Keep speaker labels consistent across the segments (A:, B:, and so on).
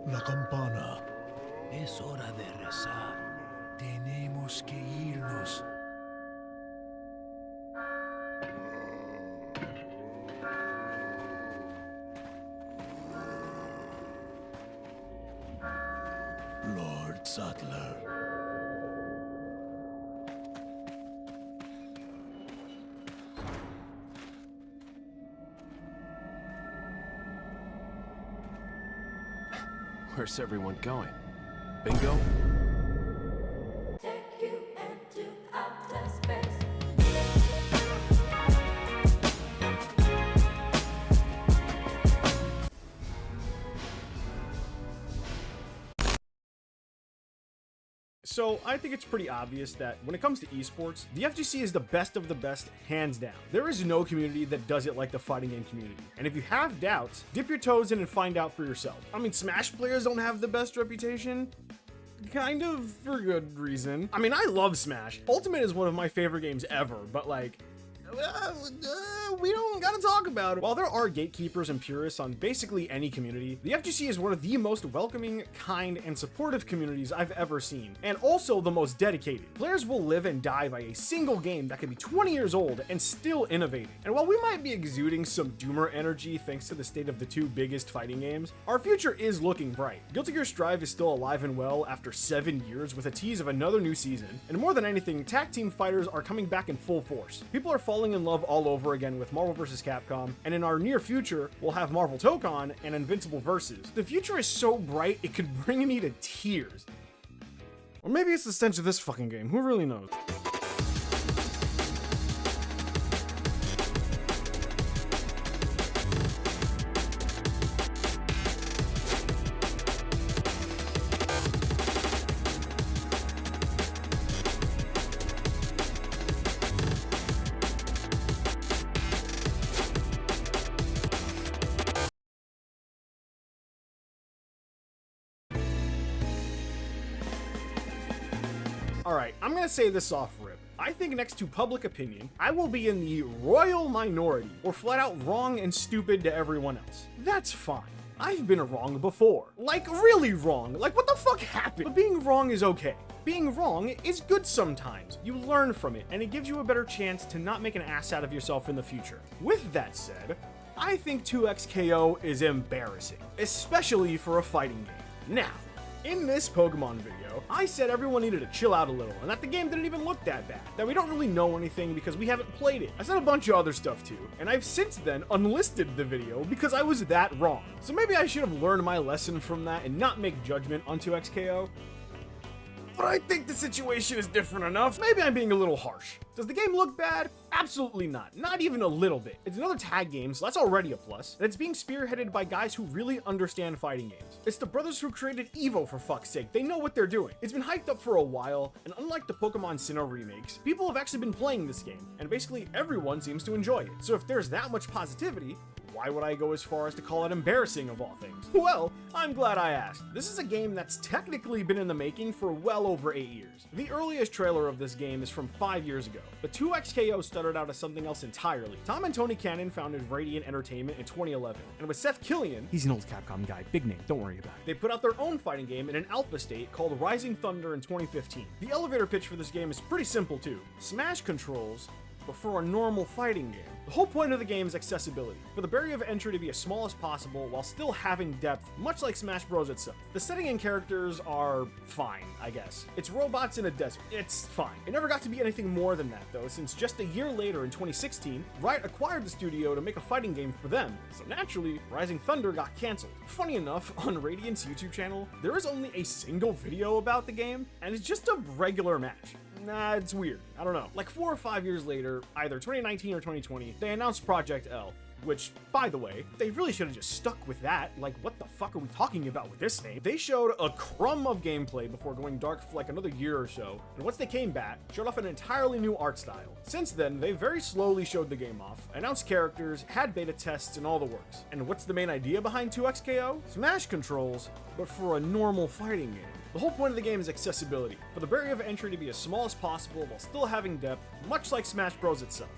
A: La campana.
B: Es hora de rezar. Tenemos que irnos.
A: Lord Sattler.
C: Where's everyone going? Bingo?
D: Take you into outer space.
E: So I think it's pretty obvious that when it comes to esports, the FGC is the best of the best, hands down. There is no community that does it like the fighting game community. And if you have doubts, dip your toes in and find out for yourself. I mean, Smash players don't have the best reputation. Kind of for good reason. I mean, I love Smash. Ultimate is one of my favorite games ever, but like, we don't gotta talk about it. While there are gatekeepers and purists on basically any community, the FGC is one of the most welcoming, kind, and supportive communities I've ever seen, and also the most dedicated. Players will live and die by a single game that can be 20 years old and still innovating. And while we might be exuding some doomer energy thanks to the state of the two biggest fighting games, our future is looking bright. Guilty Gear Strive is still alive and well after 7 years with a tease of another new season, and more than anything, tag team fighters are coming back in full force. People are falling in love all over again with Marvel vs. Capcom, and in our near future, we'll have Marvel Tokon and Invincible Versus. The future is so bright, it could bring me to tears. Or maybe it's the stench of this fucking game, who really knows? Alright, I'm gonna say this off rip. I think next to public opinion, I will be in the royal minority, or flat out wrong and stupid to everyone else. That's fine. I've been wrong before. Like, really wrong. Like, what the fuck happened? But being wrong is okay. Being wrong is good sometimes. You learn from it, and it gives you a better chance to not make an ass out of yourself in the future. With that said, I think 2XKO is embarrassing, especially for a fighting game. Now, in this Pokemon video, I said everyone needed to chill out a little, and that the game didn't even look that bad, that we don't really know anything because we haven't played it. I said a bunch of other stuff too, and I've since then unlisted the video because I was that wrong. So maybe I should have learned my lesson from that and not make judgment on 2XKO. But I think the situation is different enough. Maybe I'm being a little harsh. Does the game look bad? Absolutely not. Not even a little bit. It's another tag game, so that's already a plus. And it's being spearheaded by guys who really understand fighting games. It's the brothers who created EVO, for fuck's sake. They know what they're doing. It's been hyped up for a while, and unlike the Pokemon Sinnoh remakes, people have actually been playing this game, and basically everyone seems to enjoy it. So if there's that much positivity, why would I go as far as to call it embarrassing of all things? Well, I'm glad I asked. This is a game that's technically been in the making for well over 8 years. The earliest trailer of this game is from 5 years ago, but 2XKO started out as something else entirely. Tom and Tony Cannon founded Radiant Entertainment in 2011, and with Seth Killian, he's an old Capcom guy, big name, don't worry about it, they put out their own fighting game in an alpha state called Rising Thunder in 2015. The elevator pitch for this game is pretty simple too. Smash controls, but for a normal fighting game. The whole point of the game is accessibility, for the barrier of entry to be as small as possible while still having depth, much like Smash Bros itself. The setting and characters are fine, I guess. It's robots in a desert. It's fine. It never got to be anything more than that though, since just a year later in 2016, Riot acquired the studio to make a fighting game for them, so naturally, Rising Thunder got cancelled. Funny enough, on Radiant's YouTube channel, there is only a single video about the game, and it's just a regular match. Nah, it's weird. I don't know. Like 4 or 5 years later, either 2019 or 2020, they announced Project L, which, by the way, they really should have just stuck with that. Like, what the fuck are we talking about with this name? They showed a crumb of gameplay before going dark for like another year or so, and once they came back, showed off an entirely new art style. Since then, they very slowly showed the game off, announced characters, had beta tests, and all the works. And what's the main idea behind 2XKO? Smash controls, but for a normal fighting game. The whole point of the game is accessibility, for the barrier of entry to be as small as possible while still having depth, much like Smash Bros itself.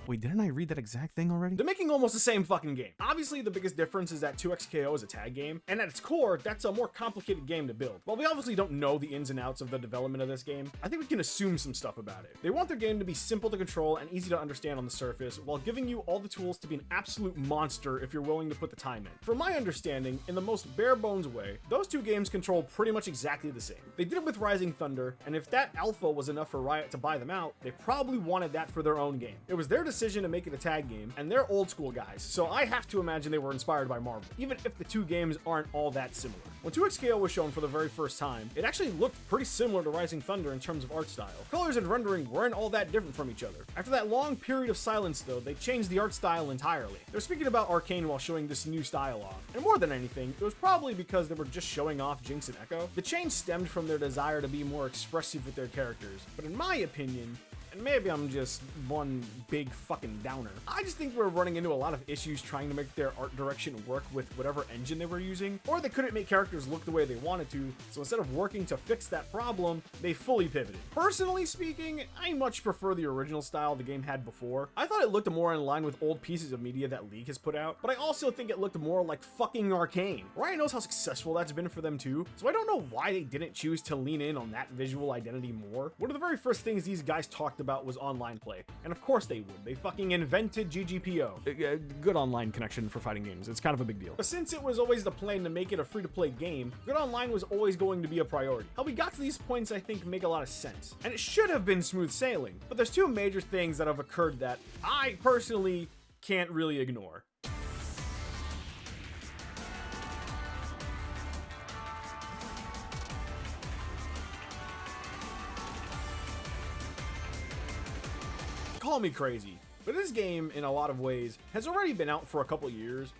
E: Wait, didn't I read that exact thing already? They're making almost the same fucking game. Obviously, the biggest difference is that 2XKO is a tag game, and at its core, that's a more complicated game to build. While we obviously don't know the ins and outs of the development of this game, I think we can assume some stuff about it. They want their game to be simple to control and easy to understand on the surface, while giving you all the tools to be an absolute monster if you're willing to put the time in. From my understanding, in the most bare bones way, those two games control pretty much exactly the same. They did it with Rising Thunder, and if that alpha was enough for Riot to buy them out, they probably wanted that for their own game. It was their decision to make it a tag game, and they're old school guys, so I have to imagine they were inspired by Marvel, even if the two games aren't all that similar. When 2XKO was shown for the very first time, it actually looked pretty similar to Rising Thunder in terms of art style. Colors and rendering weren't all that different from each other. After that long period of silence though, they changed the art style entirely. They're speaking about Arcane while showing this new style off, and more than anything, it was probably because they were just showing off Jinx and Echo. The change stemmed from their desire to be more expressive with their characters, but in my opinion, and maybe I'm just one big fucking downer, I just think we're running into a lot of issues trying to make their art direction work with whatever engine they were using, or they couldn't make characters look the way they wanted to, so instead of working to fix that problem, they fully pivoted. Personally speaking, I much prefer the original style the game had before. I thought it looked more in line with old pieces of media that League has put out, but I also think it looked more like fucking Arcane. Riot knows how successful that's been for them too, so I don't know why they didn't choose to lean in on that visual identity more. One of the very first things these guys talked about was online play, and of course they would. They fucking invented GGPO. Good online connection for fighting games. It's kind of a big deal. But since it was always the plan to make it a free-to-play game, good online was always going to be a priority. How we got to these points I think make a lot of sense, and it should have been smooth sailing, but there's two major things that have occurred that I personally can't really ignore. Call me crazy, but this game, in a lot of ways, has already been out for a couple years,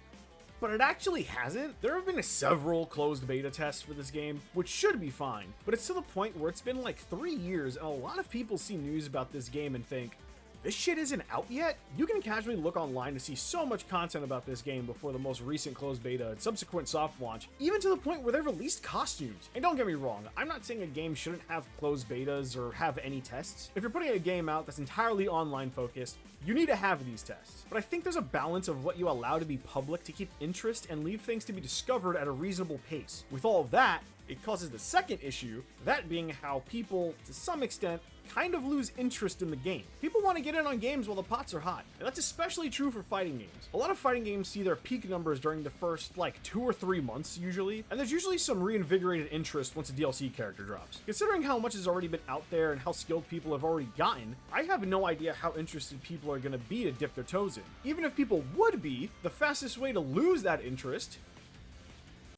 E: but it actually hasn't. There have been several closed beta tests for this game, which should be fine, but it's to the point where it's been like 3 years, and a lot of people see news about this game and think, this shit isn't out yet? You can casually look online to see so much content about this game before the most recent closed beta and subsequent soft launch, even to the point where they released costumes. And don't get me wrong, I'm not saying a game shouldn't have closed betas or have any tests. If you're putting a game out that's entirely online focused, you need to have these tests. But I think there's a balance of what you allow to be public to keep interest and leave things to be discovered at a reasonable pace. With all of that, it causes the second issue, that being how people, to some extent, kind of lose interest in the game. People want to get in on games while the pots are hot, and that's especially true for fighting games. A lot of fighting games see their peak numbers during the first, 2 or 3 months usually, and there's usually some reinvigorated interest once a DLC character drops. Considering how much has already been out there and how skilled people have already gotten, I have no idea how interested people are going to be to dip their toes in. Even if people would be, the fastest way to lose that interest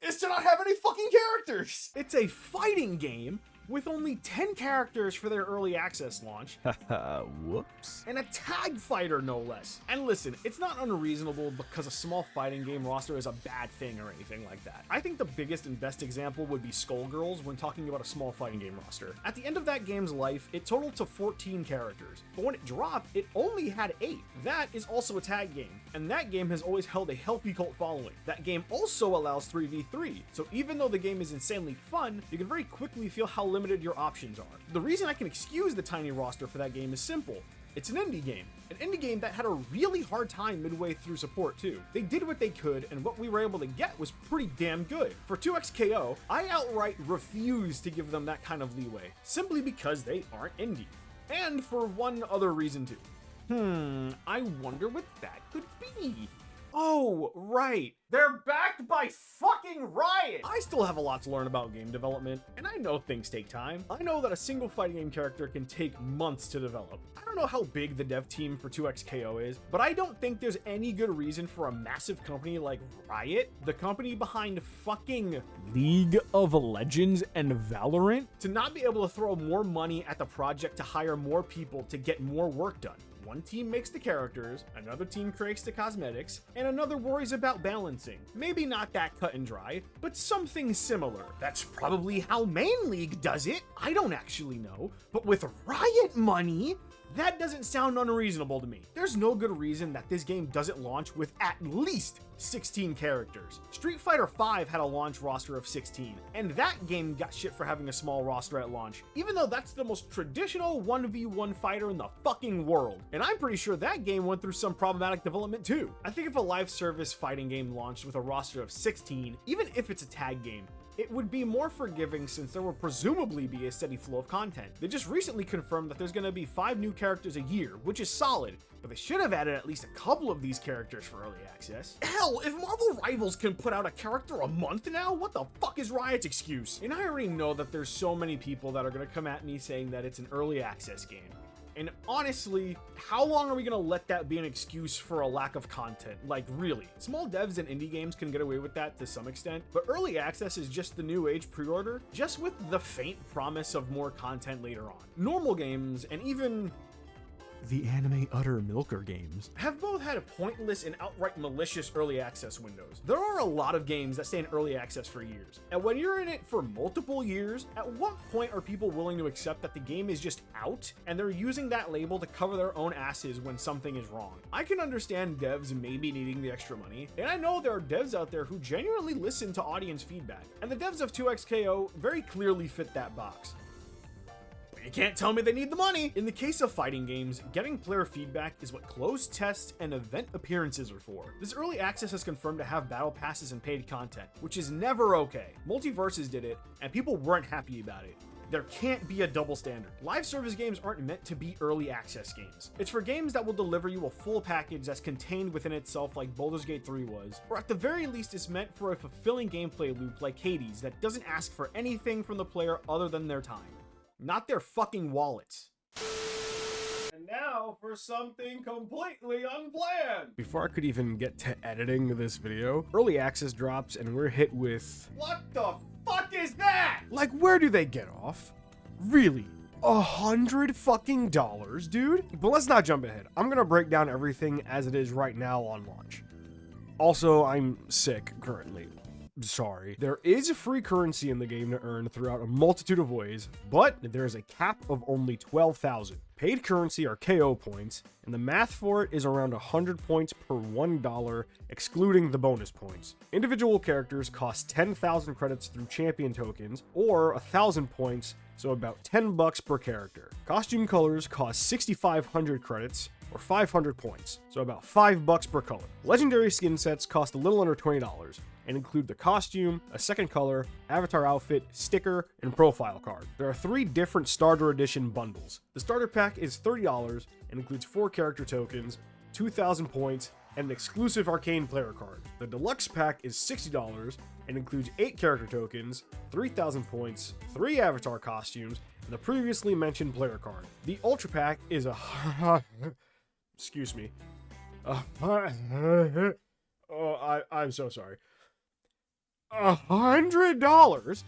E: is to not have any fucking characters! It's a fighting game with only 10 characters for their early access launch.
A: Whoops.
E: And a tag fighter, no less. And listen, it's not unreasonable because a small fighting game roster is a bad thing or anything like that. I think the biggest and best example would be Skullgirls when talking about a small fighting game roster. At the end of that game's life, it totaled to 14 characters, but when it dropped, it only had 8. That is also a tag game, and that game has always held a healthy cult following. That game also allows 3v3, so even though the game is insanely fun, you can very quickly feel how limited your options are. The reason I can excuse the tiny roster for that game is simple. It's an indie game. An indie game that had a really hard time midway through support too. They did what they could, and what we were able to get was pretty damn good. For 2XKO, I outright refuse to give them that kind of leeway, simply because they aren't indie. And for one other reason too. I wonder what that could be. Oh, right. They're backed by fucking Riot! I still have a lot to learn about game development, and I know things take time. I know that a single fighting game character can take months to develop. I don't know how big the dev team for 2XKO is, but I don't think there's any good reason for a massive company like Riot, the company behind fucking League of Legends and Valorant, to not be able to throw more money at the project to hire more people to get more work done. One team makes the characters, another team creates the cosmetics, and another worries about balancing. Maybe not that cut and dry, but something similar. That's probably how Main League does it. I don't actually know, but with Riot money, That doesn't sound unreasonable to me. There's no good reason that this game doesn't launch with at least 16 characters. Street Fighter V had a launch roster of 16, and that game got shit for having a small roster at launch, even though that's the most traditional 1v1 fighter in the fucking world. And I'm pretty sure that game went through some problematic development too. I think if a live service fighting game launched with a roster of 16, even if it's a tag game, it would be more forgiving since there will presumably be a steady flow of content. They just recently confirmed that there's going to be 5 new characters a year, which is solid, but they should have added at least a couple of these characters for early access. Hell, if Marvel Rivals can put out a character a month now, what the fuck is Riot's excuse? And I already know that there's so many people that are going to come at me saying that it's an early access game. And honestly, how long are we gonna let that be an excuse for a lack of content? Like, really? Small devs and indie games can get away with that to some extent, but early access is just the new age pre-order, just with the faint promise of more content later on. Normal games, and even the anime utter milker games, have both had pointless and outright malicious early access windows. There are a lot of games that stay in early access for years, and when you're in it for multiple years, at what point are people willing to accept that the game is just out and they're using that label to cover their own asses when something is wrong? I can understand devs maybe needing the extra money, and I know there are devs out there who genuinely listen to audience feedback, and the devs of 2XKO very clearly fit that box. You can't tell me they need the money. In the case of fighting games, getting player feedback is what closed tests and event appearances are for. This early access is confirmed to have battle passes and paid content, which is never okay. Multiverses did it, and people weren't happy about it. There can't be a double standard. Live service games aren't meant to be early access games. It's for games that will deliver you a full package that's contained within itself like Baldur's Gate 3 was, or at the very least it's meant for a fulfilling gameplay loop like Hades that doesn't ask for anything from the player other than their time. Not their fucking wallets. And now for something completely unplanned. Before I could even get to editing this video, early access drops and we're hit with, what the fuck is that? Like, where do they get off? Really? $100 fucking dollars, dude? But let's not jump ahead. I'm gonna break down everything as it is right now on launch. Also, I'm sick currently. Sorry. There is free currency in the game to earn throughout a multitude of ways, but there is a cap of only 12,000. Paid currency are KO points, and the math for it is around 100 points per $1, excluding the bonus points. Individual characters cost 10,000 credits through champion tokens, or 1,000 points, so about $10 per character. Costume colors cost 6,500 credits, or 500 points, so about $5 per color. Legendary skin sets cost a little under $20 and include the costume, a second color, avatar outfit, sticker, and profile card. There are 3 different starter edition bundles. The starter pack is $30 and includes 4 character tokens, 2,000 points, and an exclusive arcane player card. The deluxe pack is $60 and includes 8 character tokens, 3,000 points, 3 avatar costumes, and the previously mentioned player card. The ultra pack is excuse me. I'm so sorry. $100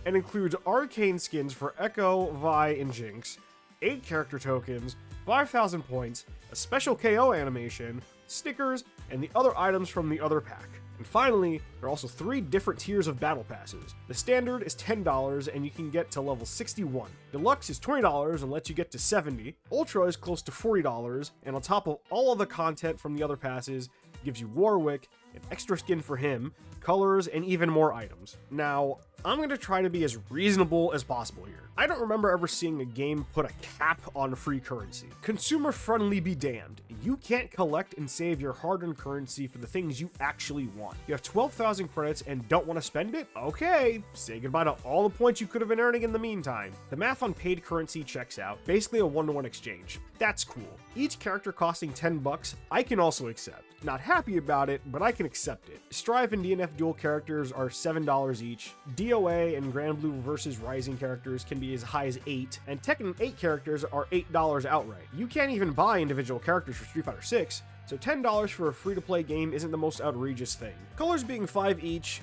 E: and includes arcane skins for Echo, Vi, and Jinx, 8 character tokens, 5,000 points, a special KO animation, stickers, and the other items from the other pack. And finally, there are also 3 different tiers of battle passes. The standard is $10 and you can get to level 61. Deluxe is $20 and lets you get to 70. Ultra is close to $40, and on top of all of the content from the other passes, gives you Warwick, an extra skin for him, colors, and even more items. Now, I'm going to try to be as reasonable as possible here. I don't remember ever seeing a game put a cap on free currency. Consumer friendly be damned. You can't collect and save your hard-earned currency for the things you actually want. You have 12,000 credits and don't want to spend it? Okay, say goodbye to all the points you could have been earning in the meantime. The math on paid currency checks out, basically a one-to-one exchange. That's cool. Each character costing $10, I can also accept. Not happy about it, but I can accept it. Strive and DNF dual characters are $7 each. DOA and Grand Blue vs. Rising characters can be as high as $8, and Tekken 8 characters are $8 outright. You can't even buy individual characters for Street Fighter 6, so $10 for a free-to-play game isn't the most outrageous thing. Colors being 5 each,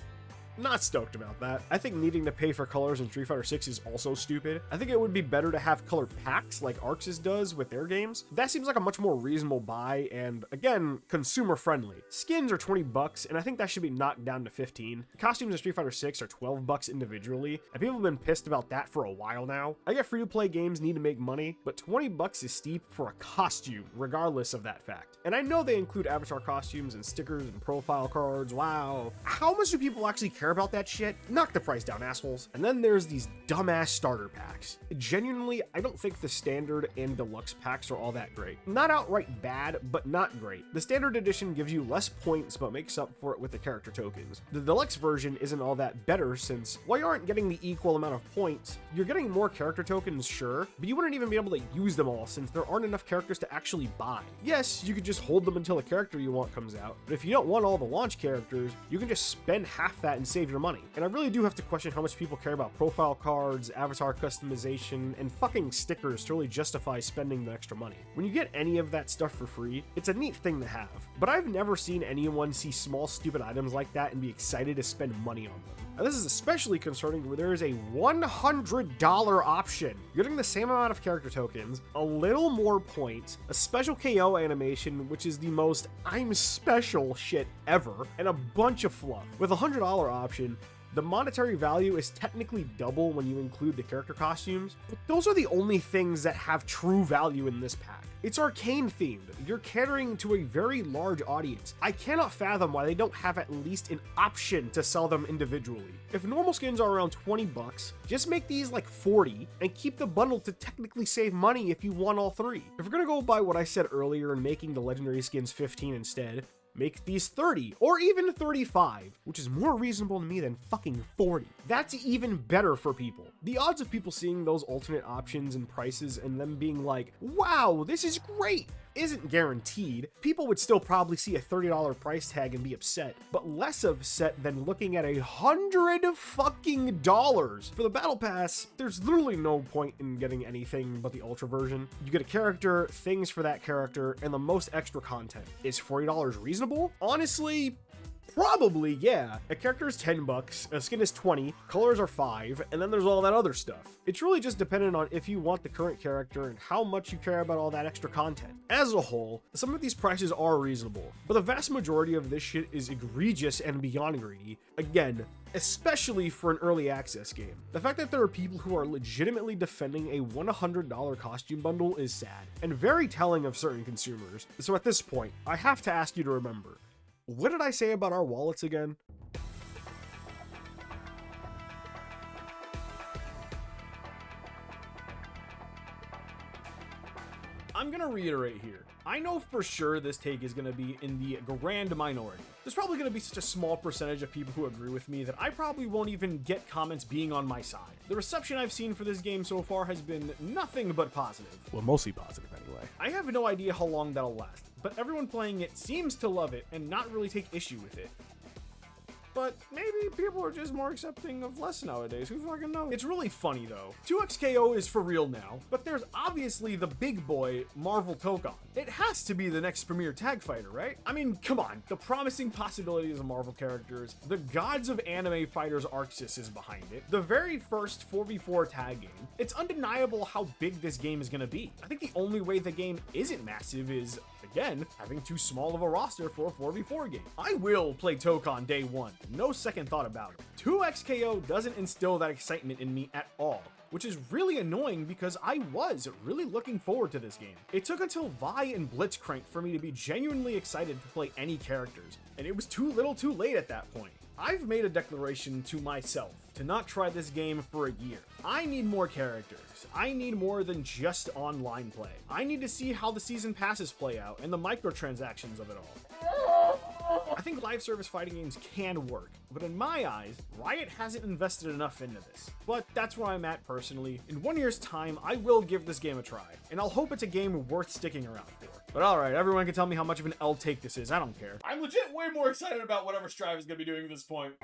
E: Not stoked about that. I think needing to pay for colors in Street Fighter 6 is also stupid. I think it would be better to have color packs like Arxis does with their games. That seems like a much more reasonable buy and, again, consumer friendly. Skins are 20 bucks, and I think that should be knocked down to 15. Costumes in Street Fighter 6 are 12 bucks individually, and people have been pissed about that for a while now. I get free-to-play games need to make money, but 20 bucks is steep for a costume, regardless of that fact. And I know they include avatar costumes and stickers and profile cards, wow. How much do people actually care about that shit? Knock the price down, assholes. And then there's these dumbass starter packs. Genuinely, I don't think the standard and deluxe packs are all that great. Not outright bad, but not great. The standard edition gives you less points, but makes up for it with the character tokens. The deluxe version isn't all that better since, while you aren't getting the equal amount of points, you're getting more character tokens, sure, but you wouldn't even be able to use them all since there aren't enough characters to actually buy. Yes, you could just hold them until a character you want comes out, but if you don't want all the launch characters, you can just spend half that and save your money. And I really do have to question how much people care about profile cards, avatar customization, and fucking stickers to really justify spending the extra money. When you get any of that stuff for free, it's a neat thing to have, but I've never seen anyone see small stupid items like that and be excited to spend money on them. Now, this is especially concerning where there is a $100 option. You're getting the same amount of character tokens, a little more points, a special KO animation, which is the most I'm special shit ever, and a bunch of fluff. With a $100 option, the monetary value is technically double when you include the character costumes, but those are the only things that have true value in this pack. It's arcane themed. You're catering to a very large audience. I cannot fathom why they don't have at least an option to sell them individually. If normal skins are around 20 bucks, just make these like 40 and keep the bundle to technically save money if you want all three. If we're gonna go by what I said earlier and making the legendary skins 15 instead, make these 30 or even 35, which is more reasonable to me than fucking 40. That's even better for people. The odds of people seeing those alternate options and prices and them being like, wow, this is great, isn't guaranteed. People would still probably see a $30 price tag and be upset, but less upset than looking at $100 fucking dollars. For the battle pass, there's literally no point in getting anything but the ultra version. You get a character, things for that character, and the most extra content. Is $40 reasonable? Honestly, probably, yeah. A character is 10 bucks, a skin is 20, colors are 5, and then there's all that other stuff. It's really just dependent on if you want the current character and how much you care about all that extra content. As a whole, some of these prices are reasonable, but the vast majority of this shit is egregious and beyond greedy. Again, especially for an early access game. The fact that there are people who are legitimately defending a $100 costume bundle is sad, and very telling of certain consumers. So at this point, I have to ask you to remember, what did I say about our wallets again? I'm gonna reiterate here. I know for sure this take is gonna be in the grand minority. There's probably gonna be such a small percentage of people who agree with me that I probably won't even get comments being on my side. The reception I've seen for this game so far has been nothing but positive.
C: Well, mostly positive anyway.
E: I have no idea how long that'll last, but everyone playing it seems to love it and not really take issue with it. But maybe people are just more accepting of less nowadays, who fucking knows? It's really funny though. 2XKO is for real now, but there's obviously the big boy, Marvel Tokon. It has to be the next premier tag fighter, right? I mean, come on, the promising possibilities of Marvel characters, the gods of anime fighters Arxis is behind it, the very first 4v4 tag game. It's undeniable how big this game is gonna be. I think the only way the game isn't massive is, again, having too small of a roster for a 4v4 game. I will play Tokon day one. No second thought about it. 2XKO doesn't instill that excitement in me at all, which is really annoying because I was really looking forward to this game. It took until Vi and Blitzcrank for me to be genuinely excited to play any characters, and it was too little too late at that point. I've made a declaration to myself to not try this game for a year. I need more characters. I need more than just online play. I need to see how the season passes play out and the microtransactions of it all. I think live service fighting games can work, but in my eyes, Riot hasn't invested enough into this. But that's where I'm at personally. In 1 year's time, I will give this game a try, and I'll hope it's a game worth sticking around for. But alright, everyone can tell me how much of an L take this is, I don't care. I'm legit way more excited about whatever Strive is going to be doing at this point.